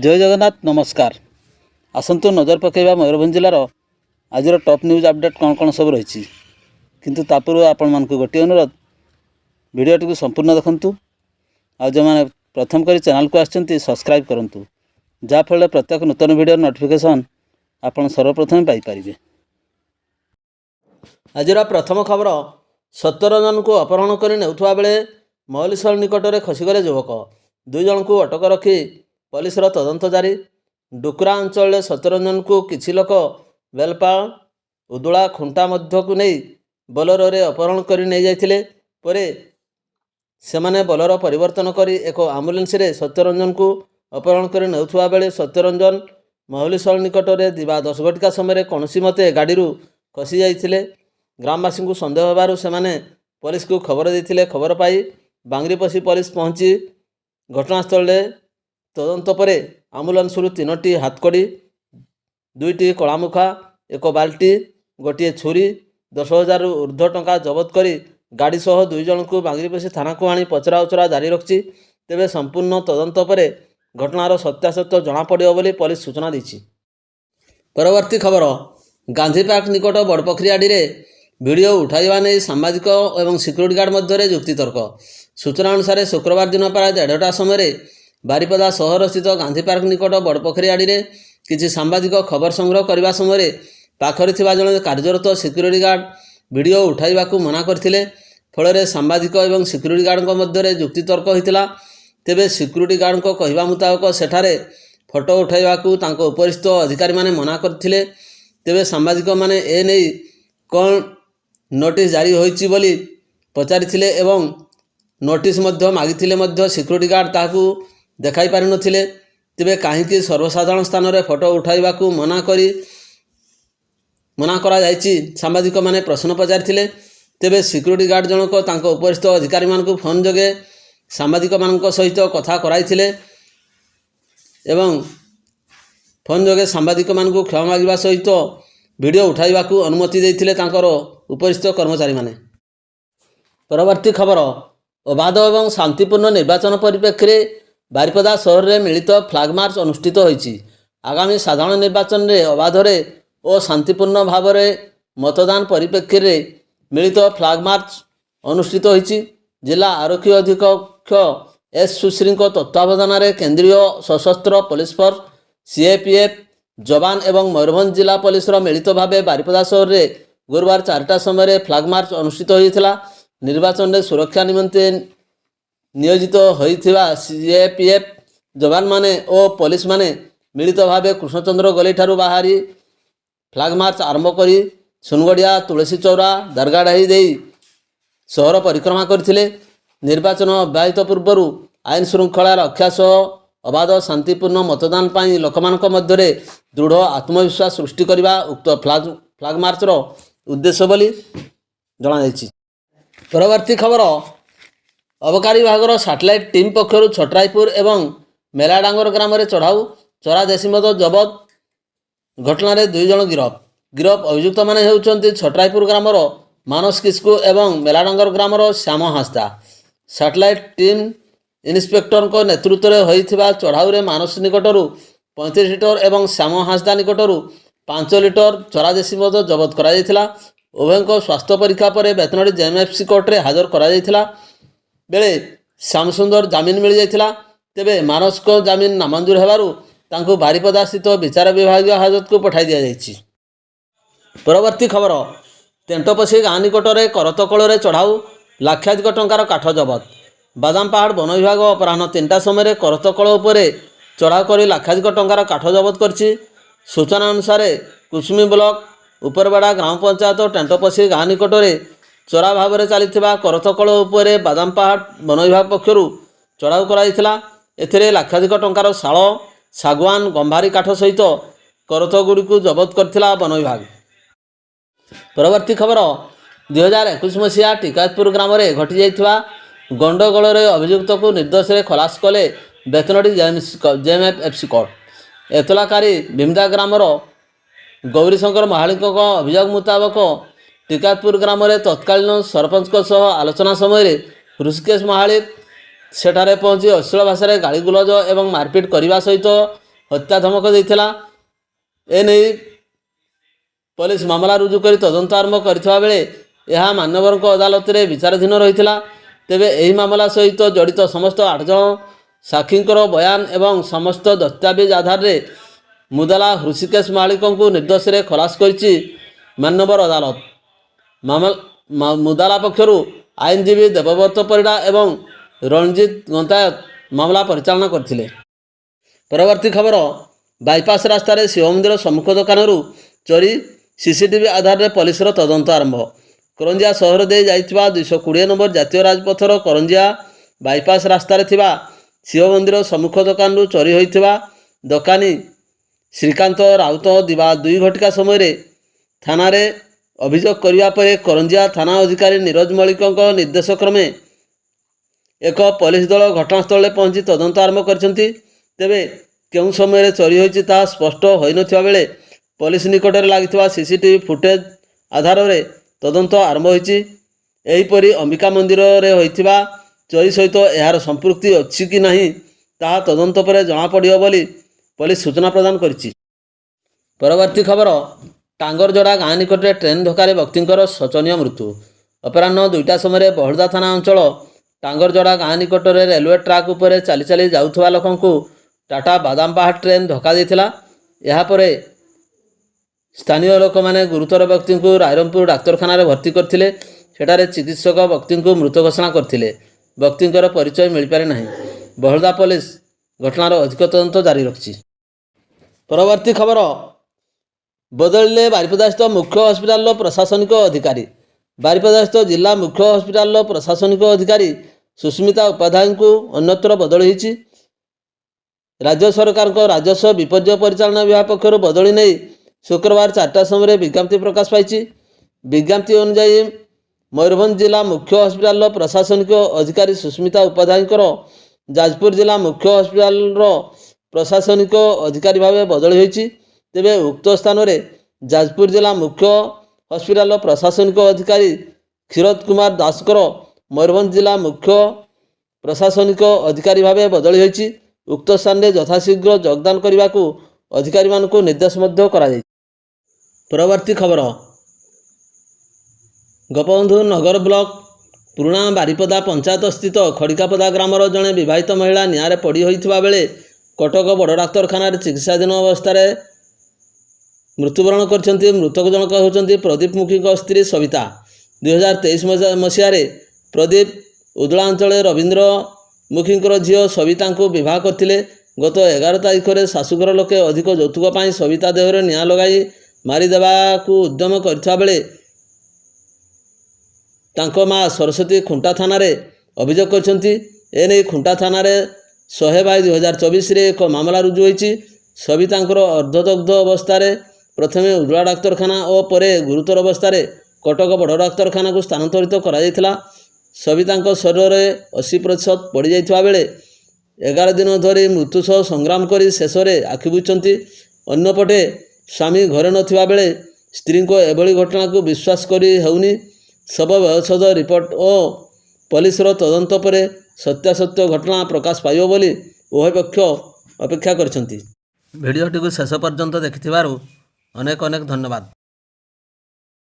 जय जगन्नाथ नमस्कार। आसतु नजर पकईवा मयूरभंज जिलार आज टॉप न्यूज अपडेट कौन कौन सब रही किंतु तापूर्व आपण मानक गोटे अनुरोध वीडियोटी को संपूर्ण देखंतु आ जो मैंने प्रथम कर चैनल को आछंती सब्सक्राइब करंतु जाफल प्रत्येक नूतन वीडियो नोटिफिकेशन आपण सर्वप्रथम पाई परिबे। आजर प्रथम खबर 17 जन को अपहरण कर नेउथुवा बेले महलीशल निकट में खसीगले युवक 2 जन को अटक रखी पुलिस तदंत जारी। डुकुरा अंचल 17 जन को किछि लोक बेलपाल उदुला खुंटा मध्य को नहीं बोलेरो रे अपहरण कर नहीं जाइथिले परे सेमाने बोलेरो परिवर्तन करी एक आम्बुलेंस रे 17 जन को अपहरण कर नेउथुवा बेले 17 जन महलीशल निकट में दिवा 10 घटिका समय कौनसी मते गाड़ी खसी जाइथिले। ग्रामवासी को संदेह होबारु सेमाने पुलिस को खबर देथिले। खबर पाई बांगरीपसी पुलिस पहुंची घटनास्थल तदंत पर आम्बुलेंस 3टी हाथकड़ी 2टी कलामुखा एक बाल्टी गोटे छुरी 10,000 ऊर्ध्व टंका जबत करी गाड़ी सह 2 जन को बांगरीपसी थाना को आनी पचरा उचरा जारी रखी। तेबे संपूर्ण तदंत पर घटनार सत्यासत्य जनापड़ो बोली पुलिस सूचना दी। परवर्ती खबर गांधी पार्क निकट बड़पोखरीआडी वीडियो उठाइवा नहीं सामाजिक और सिक्यूरीटी गार्ड मध्य युक्तितर्क। सूचना अनुसार शुक्रवार दिन प्राय 1:30 समय बारिपदा सहर स्थित गांधी पार्क निकट बड़पोखरीआडी किसी सांबादिक खबर संग्रह करने समय पाखरे थिबा जने कार्यरत सिक्यूरीटी गार्ड वीडियो उठाइबा को मना करथिले। फल सांबादिक और सिक्यूरीटी गार्ड मध्य युक्तितर्क होता। तेबे सिक्यूरीटी गार्ड को कहवा मुताबक सेठारे फोटो उठाइबा को तांको उपरिस्थ अधिकारी माने मना करथिले। तेबे सांबादिक माने ए नहीं कौन नोटिस जारी होईची बोली पचारिथिले एवं नोटिस मध्य मागिथिले मध्य सिक्यूरीटी गार्ड ताकू देखाई पारि नथिले। तेबे काहींकि सर्वसाधारण स्थान रे फोटो उठाइबा को मना करा जायछि सांबादिक माने प्रश्न पचारिथिले। तेबे सिक्यूरीटी गार्ड जनक तांको उपरिस्थ अधिकारी मानकु फोन जोगे सांबादिक मानक सहित कथा कराइथिले एवं फोन जोगे सांबादिक मानकु क्षमा मागिबा सहित वीडियो उठाइबा को अनुमति देथिले तांकर उपरिस्थ कर्मचारी माने। परवर्ती खबर अबाध एवं शांतिपूर्ण निर्वाचन परिप्रेक्षी बारिपदा सहर में मिलित फ्लैग मार्च अनुष्ठित होईछि। आगामी साधारण निर्वाचन में अबाध और शांतिपूर्ण भाव में मतदान परिप्रेक्षी में मिलित फ्लैग मार्च अनुष्ठित होईछि। जिला आरक्षी अधीक्षक एस सुश्री तत्वावधान में केंद्रीय सशस्त्र पुलिस फोर्स सीएपीएफ जवान एवं मयूरभंज जिला पुलिस मिलित भाव बारिपदा सहर में गुरुवार 4टा समय फ्लैग मार्च अनुष्ठित होता। निर्वाचन में सुरक्षा निमंते नियोजित होइथिबा सीएपीएफ जवान माने और पुलिस माने मिलित भाव कृष्णचंद्र गली ठारू बाहरी फ्लैग मार्च आरंभ करी सुनगड़िया तुलसी चौरा दरगाढ़ी दे सहर परिक्रमा करथिले। निर्वाचन अब्याहित पूर्वर आईन श्रृंखला रक्षा सह अबाध शांतिपूर्ण मतदान पाई लोकमानक मध्य दृढ़ आत्मविश्वास सृष्टि करने उक्त फ्लैग मार्चर उद्देश्य बोली जणाଯାଇଛି। परवर्ती खबर अबकारी विभाग सैटेलाइट टीम पक्षर छटराईपुर एवं मेलाडांगर ग्राम में चढ़ाऊ चरा देशी मद जबत घटना 2 जन गिरफ अभियुक्त माने हेउचंती छटराईपुर ग्रामर मानस किस्कु एवं मेलाडांगर ग्रामर Shyam Hansda. Satellite team inspector को नेतृत्व में होइथिबा चढ़ाऊ रे मानस निकटरू 35 लिटर एवं श्याम हांसदा निकटरू 5 लिटर चरा देशी मद जबत करा जायथिला। उभय स्वास्थ्य परीक्षा पर बेतनड़ी जेएमएफसी कोर्ट रे हाजर करा जायथिला बेले श्याम सुंदर जमीन मिल जाइथिला। तेबे मानस को जमीन नामंजूर हेबारु तांको बारिपदा स्थित विचार विभाग हाजत को पठाई दिया जायछि। परवर्ती खबर तेंटोपसी गाँ निकट में करतकल में चढ़ाऊ लाक्षाधिक टंकार काठ जबत। बादाम पहाड़ वन विभाग अपराह 3टा समय करतकल उपर चढ़ाऊ कर लाक्षाधिक टंकार काठ जबत करछि। सूचना अनुसार कुसुमी ब्लॉक उपरबाड़ा ग्राम पंचायत टेंटोपसी गाँ निकट में चोरा भाव में चलता करतकल उपर बादाम पहाड़ वन विभाग पक्षर चढ़ाऊ कराइथिला। एथिरे लाक्षाधिक टंकार शाल सागवान गंभारी काठ सहित करतगुड़ी को जबत करथिला वन विभाग। परवर्ती खबर 2021 मसीहा टिकायतपुर ग्राम में घटी जाइथिबा गंडगोल अभियुक्त को निर्दोष खलास कले बेतनड़ी जेएमएफसी कोर्ट। एतलाकारी भीमदा ग्रामर गौरीशंकर महालिक अभियोग मुताबक टिकायतपुर ग्राम में तत्कालीन सरपंच आलोचना समय ऋषिकेश महालिक सेठारे पहुँची अश्लील भाषा गाड़ी गुलज और मारपिट करने सहित ହତ୍ୟା ଧମକ ଦେଇଥିଲା। ଏନେଇ ପୋଲିସ ମାମଲା ରୁଜୁ କରି ତଦନ୍ତ ଆରମ୍ଭ କରିଥିବା ବେଳେ ଏହା ମାନ୍ୟବରଙ୍କ ଅଦାଲତରେ ବିଚାରାଧୀନ ରହିଥିଲା। ତେବେ ଏହି ମାମଲା ସହିତ ଜଡ଼ିତ ସମସ୍ତ 8 ଜଣ ସାକ୍ଷୀଙ୍କର ବୟାନ ଏବଂ ସମସ୍ତ ଦସ୍ତାବିଜ ଆଧାରରେ ମୁଦାଲା ହୃଷିକେଶ ମହାଳିକଙ୍କୁ ନିର୍ଦ୍ଦୋଷରେ ଖଲାସ କରିଛି ମାନ୍ୟବର ଅଦାଲତ। ମୁଦାଲା ପକ୍ଷରୁ ଆଇନଜୀବୀ ଦେବବ୍ରତ ପରିଡ଼ା ଏବଂ ରଣଜିତ ଗନ୍ତାୟତ ମାମଲା ପରିଚାଳନା କରିଥିଲେ। ପରବର୍ତ୍ତୀ ଖବର, ବାଇପାସ ରାସ୍ତାରେ ଶିବ ମନ୍ଦିର ସମ୍ମୁଖ ଦୋକାନରୁ ଚୋରି, ସିସିଟିଭି ଆଧାରରେ ପୋଲିସର ତଦନ୍ତ ଆରମ୍ଭ। କରଞ୍ଜିଆ ସହର ଦେଇ ଯାଇଥିବା 220 ନମ୍ବର ଜାତୀୟ ରାଜପଥର କରଞ୍ଜିଆ ବାଇପାସ ରାସ୍ତାରେ ଥିବା ଶିବ ମନ୍ଦିର ସମ୍ମୁଖ ଦୋକାନରୁ ଚୋରି ହୋଇଥିବା ଦୋକାନୀ ଶ୍ରୀକାନ୍ତ ରାଉତ ଦିବା 2 ଘଟିକା ସମୟରେ ଥାନାରେ ଅଭିଯୋଗ କରିବା ପରେ କରଞ୍ଜିଆ ଥାନା ଅଧିକାରୀ ନିରୋଜ ମଳିକଙ୍କ ନିର୍ଦ୍ଦେଶ କ୍ରମେ ଏକ ପୋଲିସ ଦଳ ଘଟଣାସ୍ଥଳରେ ପହଞ୍ଚି ତଦନ୍ତ ଆରମ୍ଭ କରିଛନ୍ତି। ତେବେ କେଉଁ ସମୟରେ ଚୋରି ହୋଇଛି ତାହା ସ୍ପଷ୍ଟ ହୋଇନଥିବା ବେଳେ ପୋଲିସ ନିକଟରେ ଲାଗିଥିବା ସିସିଟିଭି ଫୁଟେଜ ଆଧାରରେ ତଦନ୍ତ ଆରମ୍ଭ ହୋଇଛି। ଏହିପରି ଅମ୍ବିକା ମନ୍ଦିରରେ ହୋଇଥିବା ଚୋରି ସହିତ ଏହାର ସମ୍ପୃକ୍ତି ଅଛି କି ନାହିଁ ତାହା ତଦନ୍ତ ପରେ ଜଣାପଡ଼ିବ ବୋଲି ପୋଲିସ ସୂଚନା ପ୍ରଦାନ କରିଛି। ପରବର୍ତ୍ତୀ ଖବର, ଟାଙ୍ଗରଜୋଡ଼ା ଗାଁ ନିକଟରେ ଟ୍ରେନ୍ ଧକ୍କାରେ ବ୍ୟକ୍ତିଙ୍କର ଶୋଚନୀୟ ମୃତ୍ୟୁ। ଅପରାହ୍ନ 2ଟା ସମୟରେ ବହଳଦା ଥାନା ଅଞ୍ଚଳ ଟାଙ୍ଗରଜୋଡ଼ା ଗାଁ ନିକଟରେ ରେଲୱେ ଟ୍ରାକ୍ ଉପରେ ଚାଲି ଚାଲି ଯାଉଥିବା ଲୋକଙ୍କୁ ଟାଟା ବାଦାମପାହାଡ଼ ଟ୍ରେନ୍ ଧକ୍କା ଦେଇଥିଲା। ଏହାପରେ ସ୍ଥାନୀୟ ଲୋକମାନେ ଗୁରୁତର ବ୍ୟକ୍ତିଙ୍କୁ ରାଇରଙ୍ଗପୁର ଡାକ୍ତରଖାନାରେ ଭର୍ତ୍ତି କରିଥିଲେ। ସେଠାରେ ଚିକିତ୍ସକ ବ୍ୟକ୍ତିଙ୍କୁ ମୃତ ଘୋଷଣା କରିଥିଲେ। ବ୍ୟକ୍ତିଙ୍କର ପରିଚୟ ମିଳିପାରି ନାହିଁ। ବହଳଦା ପୋଲିସ ଘଟଣାର ଅଧିକ ତଦନ୍ତ ଜାରି ରଖିଛି। ପରବର୍ତ୍ତୀ ଖବର, ବଦଳିଲେ ବାରିପଦାସ୍ଥ ମୁଖ୍ୟ ହସ୍ପିଟାଲର ପ୍ରଶାସନିକ ଅଧିକାରୀ। ବାରିପଦାସ୍ଥ ଜିଲ୍ଲା ମୁଖ୍ୟ ହସ୍ପିଟାଲର ପ୍ରଶାସନିକ ଅଧିକାରୀ ସୁସ୍ମିତା ଉପାଧ୍ୟାୟଙ୍କୁ ଅନ୍ୟତ୍ର ବଦଳି ହୋଇଛି। ରାଜ୍ୟ ସରକାରଙ୍କ ରାଜସ୍ୱ ବିପର୍ଯ୍ୟୟ ପରିଚାଳନା ବିଭାଗ ପକ୍ଷରୁ ବଦଳି ନେଇ ଶୁକ୍ରବାର 4ଟା ସମୟରେ ବିଜ୍ଞପ୍ତି ପ୍ରକାଶ ପାଇଛି। ବିଜ୍ଞପ୍ତି ଅନୁଯାୟୀ ମୟୂରଭଞ୍ଜ ଜିଲ୍ଲା ମୁଖ୍ୟ ହସ୍ପିଟାଲର ପ୍ରଶାସନିକ ଅଧିକାରୀ ସୁସ୍ମିତା ଉପାଧ୍ୟାୟଙ୍କର ଯାଜପୁର ଜିଲ୍ଲା ମୁଖ୍ୟ ହସ୍ପିଟାଲର ପ୍ରଶାସନିକ ଅଧିକାରୀ ଭାବେ ବଦଳି ହୋଇଛି। ତେବେ ଉକ୍ତ ସ୍ଥାନରେ ଯାଜପୁର ଜିଲ୍ଲା ମୁଖ୍ୟ ହସ୍ପିଟାଲର ପ୍ରଶାସନିକ ଅଧିକାରୀ କ୍ଷୀରୋଦ କୁମାର ଦାସଙ୍କର ମୟୂରଭଞ୍ଜ ଜିଲ୍ଲା ମୁଖ୍ୟ ପ୍ରଶାସନିକ ଅଧିକାରୀ ଭାବେ ବଦଳି ହୋଇଛି। ଉକ୍ତ ସ୍ଥାନରେ ଯଥାଶୀଘ୍ର ଯୋଗଦାନ କରିବାକୁ ଅଧିକାରୀମାନଙ୍କୁ ନିର୍ଦ୍ଦେଶ ମଧ୍ୟ କରାଯାଇଛି। ପରବର୍ତ୍ତୀ ଖବର, ଗୋପବନ୍ଧୁ ନଗର ବ୍ଲକ ପୁରୁଣା ବାରିପଦା ପଞ୍ଚାୟତ ସ୍ଥିତ ଖଡ଼ିକାପଦା ଗ୍ରାମର ଜଣେ ବିବାହିତ ମହିଳା ନିଆଁରେ ପୋଡ଼ି ହୋଇଥିବା ବେଳେ କଟକ ବଡ଼ ଡାକ୍ତରଖାନାରେ ଚିକିତ୍ସାଧୀନ ଅବସ୍ଥାରେ ମୃତ୍ୟୁବରଣ କରିଛନ୍ତି। ମୃତକ ଜଣକ ହେଉଛନ୍ତି ପ୍ରଦୀପ ମୁଖୀଙ୍କ ସ୍ତ୍ରୀ ସବିତା। 2023 ମସିହାରେ ପ୍ରଦୀପ ଉଦଳା ଅଞ୍ଚଳରେ ରବୀନ୍ଦ୍ର ମୁଖୀଙ୍କର ଝିଅ ସବିତାଙ୍କୁ ବିବାହ କରିଥିଲେ। ଗତ 11 ତାରିଖରେ ଶାଶୁଘର ଲୋକେ ଅଧିକ ଯୌତୁକ ପାଇଁ ସବିତା ଦେହରେ ନିଆଁ ଲଗାଇ ମାରିଦେବାକୁ ଉଦ୍ୟମ କରିଥିବା ବେଳେ ତାଙ୍କ ମା ସରସ୍ୱତୀ ଖୁଣ୍ଟା ଥାନାରେ ଅଭିଯୋଗ କରିଛନ୍ତି। ଏନେଇ ଖୁଣ୍ଟା ଥାନାରେ 100/2024ରେ ଏକ ମାମଲା ରୁଜୁ ହୋଇଛି। ସବିତାଙ୍କର ଅର୍ଦ୍ଧଦଗ୍ଧ ଅବସ୍ଥାରେ ପ୍ରଥମେ ଉଦଳା ଡାକ୍ତରଖାନା ଓ ପରେ ଗୁରୁତର ଅବସ୍ଥାରେ କଟକ ବଡ଼ ଡାକ୍ତରଖାନାକୁ ସ୍ଥାନାନ୍ତରିତ କରାଯାଇଥିଲା। ସବିତାଙ୍କ ଶରୀରରେ 80% ପଡ଼ିଯାଇଥିବା ବେଳେ 11 ଦିନ ଧରି ମୃତ୍ୟୁ ସହ ସଂଗ୍ରାମ କରି ଶେଷରେ ଆଖି ବୁଜିଛନ୍ତି। ଅନ୍ୟପଟେ ସ୍ୱାମୀ ଘରେ ନଥିବା ବେଳେ ସ୍ତ୍ରୀଙ୍କ ଏଭଳି ଘଟଣାକୁ ବିଶ୍ୱାସ କରି ହେଉନି। ଶବ ବ୍ୟବଚ୍ଛେଦ ରିପୋର୍ଟ ଓ ପୋଲିସର ତଦନ୍ତ ପରେ ସତ୍ୟାସତ୍ୟ ଘଟଣା ପ୍ରକାଶ ପାଇବ ବୋଲି ଉଭୟ ପକ୍ଷ ଅପେକ୍ଷା କରିଛନ୍ତି। ଭିଡ଼ିଓଟିକୁ ଶେଷ ପର୍ଯ୍ୟନ୍ତ ଦେଖିଥିବାରୁ ଅନେକ ଅନେକ ଧନ୍ୟବାଦ।